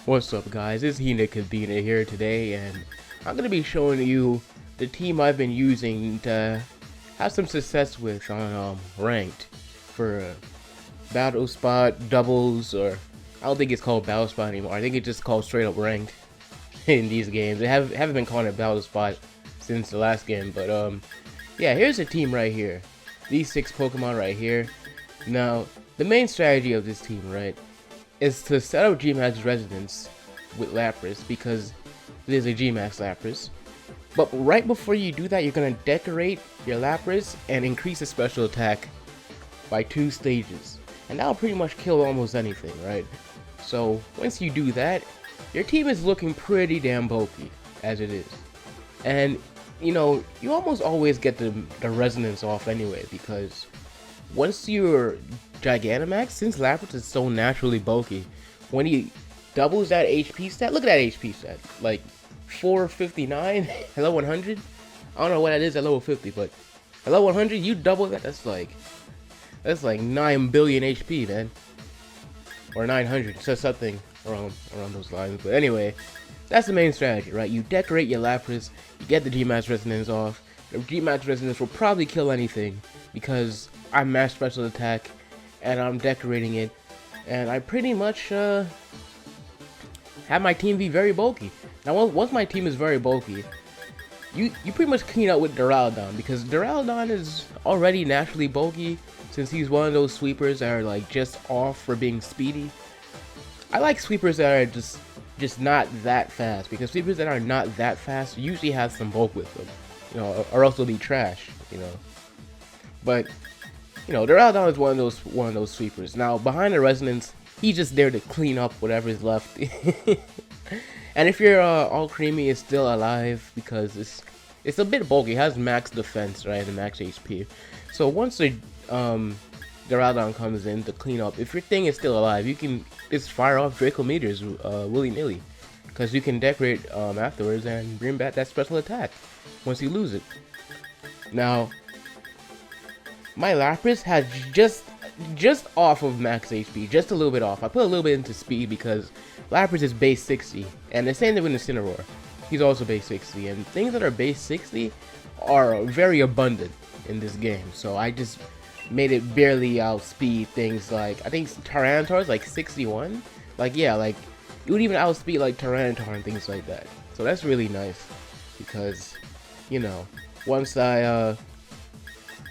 What's up, guys? It's HinaCabina here today, and I'm gonna be showing you the team I've been using to have some success with on ranked for battle spot doubles, or I don't think it's called battle spot anymore. I think it's just called straight up ranked in these games. They haven't been calling it battle spot since the last game, but yeah, here's a team right here. These 6 Pokemon right here. Now, the main strategy of this team, right, is to set up Gmax Resonance with Lapras because it is a Gmax Lapras. But right before you do that, you're going to decorate your Lapras and increase the special attack by 2 stages. And that'll pretty much kill almost anything, right? So once you do that, your team is looking pretty damn bulky as it is. And you know, you almost always get the resonance off anyway, because once you're Gigantamax, since Lapras is so naturally bulky, when he doubles that HP stat, look at that HP stat, like 459 at level 100. I don't know what that is at level 50, but at level 100, you double that, that's like 9 billion HP, man, or 900, so something around those lines. But anyway, that's the main strategy, right? You decorate your Lapras, you get the Gmax Resonance off. The Gmax Resonance will probably kill anything because I'm max special attack and I'm decorating it, and I pretty much have my team be very bulky. Now once my team is very bulky, you pretty much clean out with Duraludon, because Duraludon is already naturally bulky since he's one of those sweepers that are like just off for being speedy. I like sweepers that are just not that fast, because sweepers that are not that fast usually have some bulk with them, you know, or else they'll be trash, you know. But you know, Duraludon is one of those sweepers. Now behind the resonance, he's just there to clean up whatever is left. And if your Alcreamie is still alive, because it's a bit bulky, it has max defense, right, and max HP. So once the Duraludon comes in to clean up, if your thing is still alive, you can just fire off Draco Meters willy-nilly, because you can decorate afterwards and bring back that special attack once you lose it. Now, my Lapras has just off of max HP, just a little bit off. I put a little bit into speed because Lapras is base 60, and the same thing with Incineroar. He's also base 60, and things that are base 60 are very abundant in this game. So I just made it barely outspeed things like, I think Tyranitar is like 61. Like, yeah, like you would even outspeed like Tyranitar and things like that. So that's really nice, because you know, once I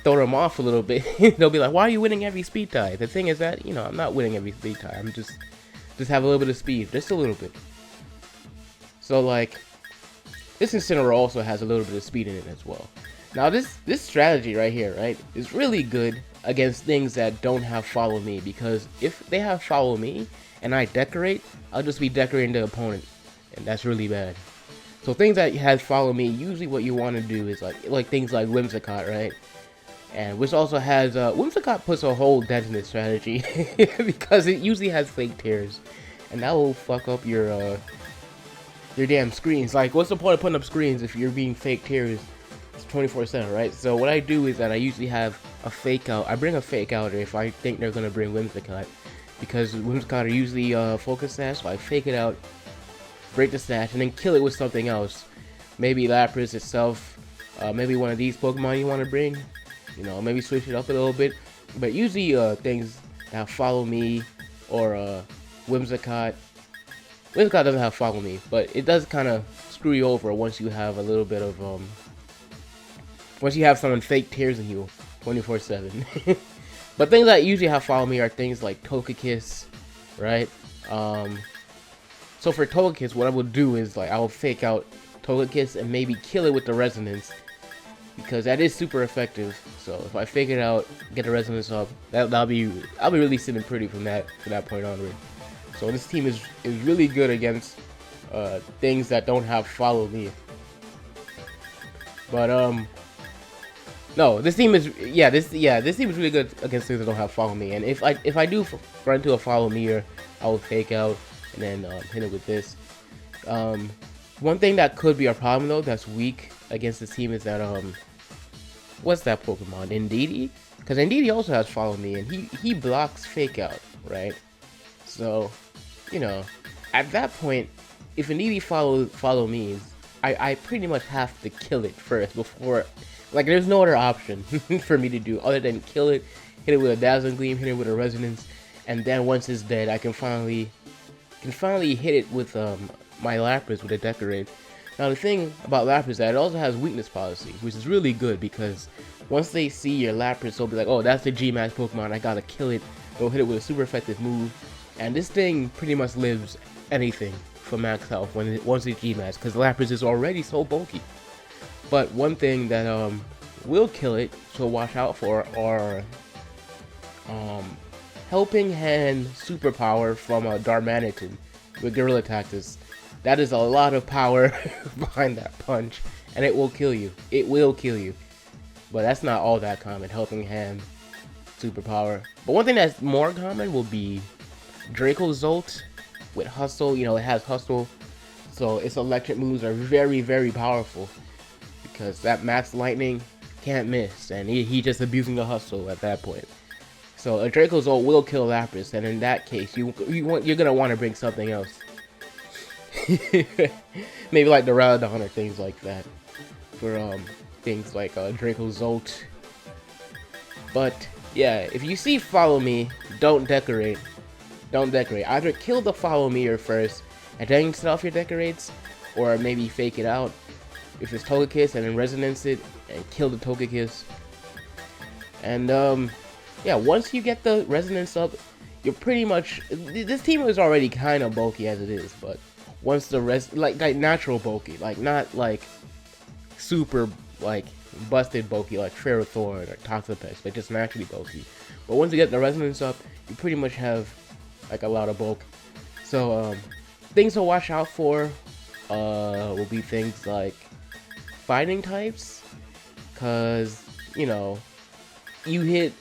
throw them off a little bit, they'll be like, why are you winning every speed tie? The thing is that, you know, I'm not winning every speed tie. I'm just have a little bit of speed, just a little bit. So like, this Incineroar also has a little bit of speed in it as well. Now this strategy right here, right, is really good against things that don't have follow me, because if they have follow me and I decorate, I'll just be decorating the opponent, and that's really bad. So things that has follow me, usually what you want to do is like things like Whimsicott, right? And which also has Whimsicott puts a whole dent in this strategy because it usually has fake tears, and that will fuck up your damn screens. Like, what's the point of putting up screens if you're being fake tears 24/7, right? So what I do is that I usually have a fake out. I bring a fake out if I think they're gonna bring Whimsicott, because Whimsicott are usually focus sash. So I fake it out, break the stash, and then kill it with something else. Maybe Lapras itself, maybe one of these Pokemon you want to bring. You know, maybe switch it up a little bit. But usually things that follow me, or Whimsicott. Whimsicott doesn't have follow me, but it does kind of screw you over once you have a little bit of once you have someone fake tears in you 24/7. But things that usually have follow me are things like Togekiss, right? So for Togekiss, what I will do is, like, I will fake out Togekiss and maybe kill it with the resonance, because that is super effective. So if I fake it out, get the resonance up, I'll be really sitting pretty from that point onward. So this team is really good against things that don't have follow me. But no, this team is this team is really good against things that don't have follow me. And if I do run into a follow me, I will fake out and then hit it with this. One thing that could be a problem though, that's weak against this team, is that what's that Pokemon? Indeedee? Because Indeedee also has follow me, and he blocks fake out, right? So, you know, at that point, if an Eevee follow me, I pretty much have to kill it first before, like, there's no other option for me to do other than kill it, hit it with a Dazzling Gleam, hit it with a Resonance, and then once it's dead, I can finally hit it with my Lapras with a Decorate. Now the thing about Lapras is that it also has weakness policy, which is really good because once they see your Lapras, they'll be like, oh, that's the G-Max Pokemon, I gotta kill it. They'll hit it with a super effective move, and this thing pretty much lives anything for max health once it's G-Max, because Lapras is already so bulky. But one thing that will kill it, so watch out for, are Helping Hand Superpower from Darmanitan with Gorilla Tactics. That is a lot of power behind that punch, and it will kill you. It will kill you. But that's not all that common, Helping Hand Superpower. But one thing that's more common will be Dracozolt with Hustle. You know, it has Hustle, so its electric moves are very, very powerful because that Max Lightning can't miss, and he just abusing the Hustle at that point. So a Dracozolt will kill Lapras, and in that case, you're gonna want to bring something else. Maybe like the Rowdon or things like that for things like Dracozolt. But yeah, if you see Follow Me, don't decorate. Don't decorate. Either kill the Follow Meer first and then set off your decorates, or maybe fake it out if it's Togekiss and then resonance it and kill the Togekiss. And yeah, once you get the resonance up, you're pretty much, this team is already kind of bulky as it is, but once the like natural bulky, like not like super like busted bulky like Ferrothorn or Toxapex, but just naturally bulky. But once you get the resonance up, you pretty much have like a lot of bulk. So things to watch out for will be things like fighting types, cause you know you hit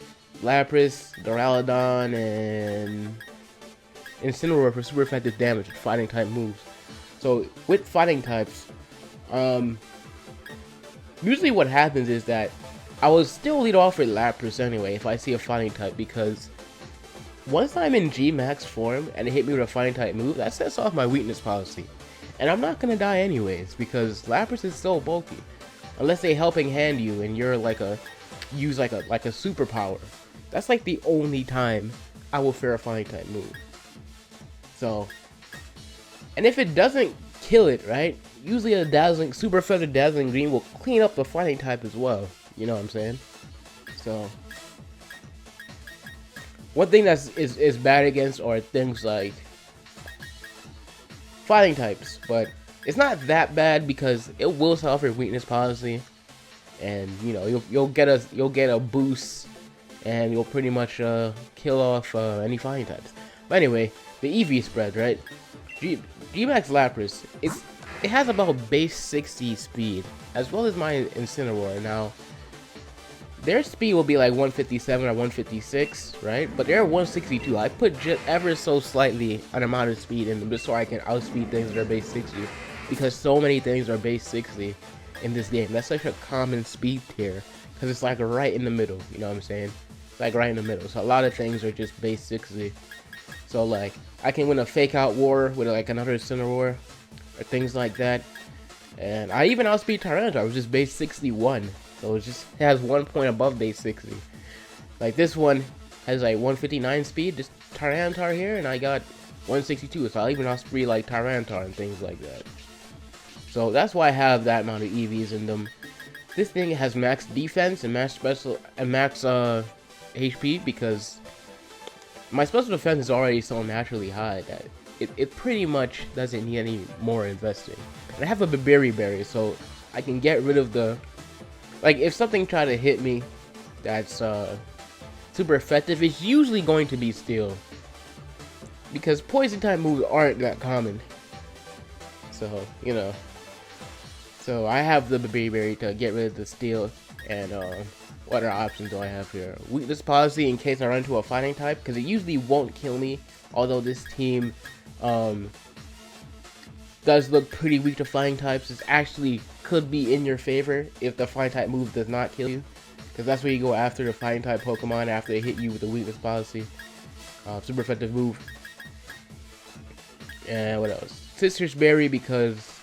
Lapras, Duraludon, and Incineroar for super effective damage with fighting type moves. So with fighting types, usually what happens is that I will still lead off with Lapras anyway if I see a fighting type, because once I'm in G-Max form and it hit me with a fighting type move, that sets off my weakness policy. And I'm not gonna die anyways, because Lapras is so bulky. Unless they Helping Hand you and you're like use like a superpower. That's like the only time I will fear a fighting type move. So, and if it doesn't kill it, right? Usually a super feathered Dazzling Green will clean up the fighting type as well. You know what I'm saying? So, one thing is bad against are things like fighting types, but it's not that bad because it will set off your weakness policy, and you know you'll get a boost, and you'll pretty much kill off any fighting types. But anyway, the EV spread, right? G-Max Lapras, it has about base 60 speed, as well as my Incineroar. Now, their speed will be like 157 or 156, right? But they're 162. I put just ever so slightly an amount of speed in them just so I can outspeed things that are base 60, because so many things are base 60 in this game. That's such a common speed tier, because it's like right in the middle, you know what I'm saying? It's like right in the middle. So a lot of things are just base 60. So like, I can win a fake out war with like another Incineroar, or things like that. And I even outspeed Tyranitar, which is base 61. So it has 1 point above base 60. Like this one has like 159 speed, just Tyranitar here, and I got 162. So I'll even outspeed like Tyranitar and things like that. So that's why I have that amount of EVs in them. This thing has max defense and max special and max HP, because my special defense is already so naturally high that it pretty much doesn't need any more investing. And I have a Babiri Berry, so I can get rid of the, like, if something try to hit me that's super effective, it's usually going to be Steel, because poison type moves aren't that common. So, you know. So I have the Babiri Berry to get rid of the Steel. And what other options do I have here? Weakness policy in case I run into a fighting type, because it usually won't kill me. Although this team does look pretty weak to fighting types, it actually could be in your favor if the fighting type move does not kill you, because that's where you go after the fighting type Pokemon after they hit you with the weakness policy. Super effective move. And what else? Citrus Berry, because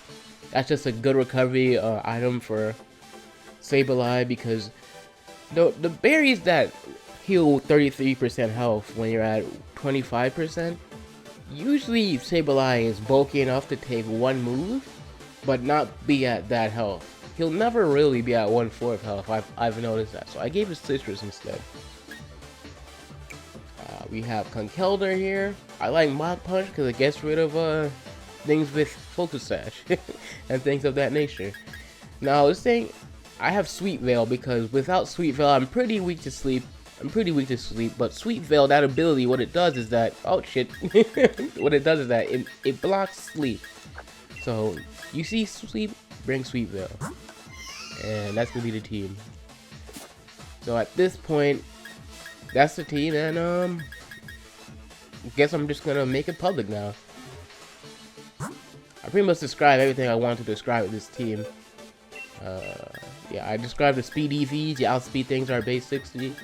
that's just a good recovery item for Sableye, because the berries that heal 33% health when you're at 25%, usually Sableye is bulky enough to take one move, but not be at that health. He'll never really be at 1/4 health. I've noticed that, so I gave it Citrus instead. We have Conkeldurr here. I like Mach Punch because it gets rid of things with Focus Sash and things of that nature. Now this thing, I have Sweet Veil because without Sweet Veil, I'm pretty weak to sleep. But Sweet Veil, that ability, what it does is that, oh shit, what it does is that it blocks sleep. So you see sleep, bring Sweet Veil, and that's gonna be the team. So at this point, that's the team, and I guess I'm just gonna make it public now. I pretty much described everything I want to describe with this team. Yeah, I described the speed EVs, the outspeed things are base 60.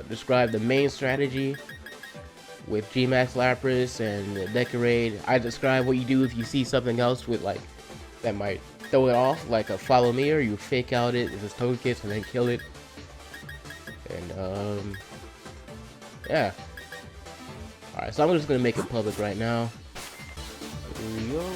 Described the main strategy with G-Max Lapras and Decorate. I described what you do if you see something else with like that might throw it off, like a follow me, or you fake out it if it's Togekiss and then kill it. And yeah. Alright, so I'm just gonna make it public right now. Here we go.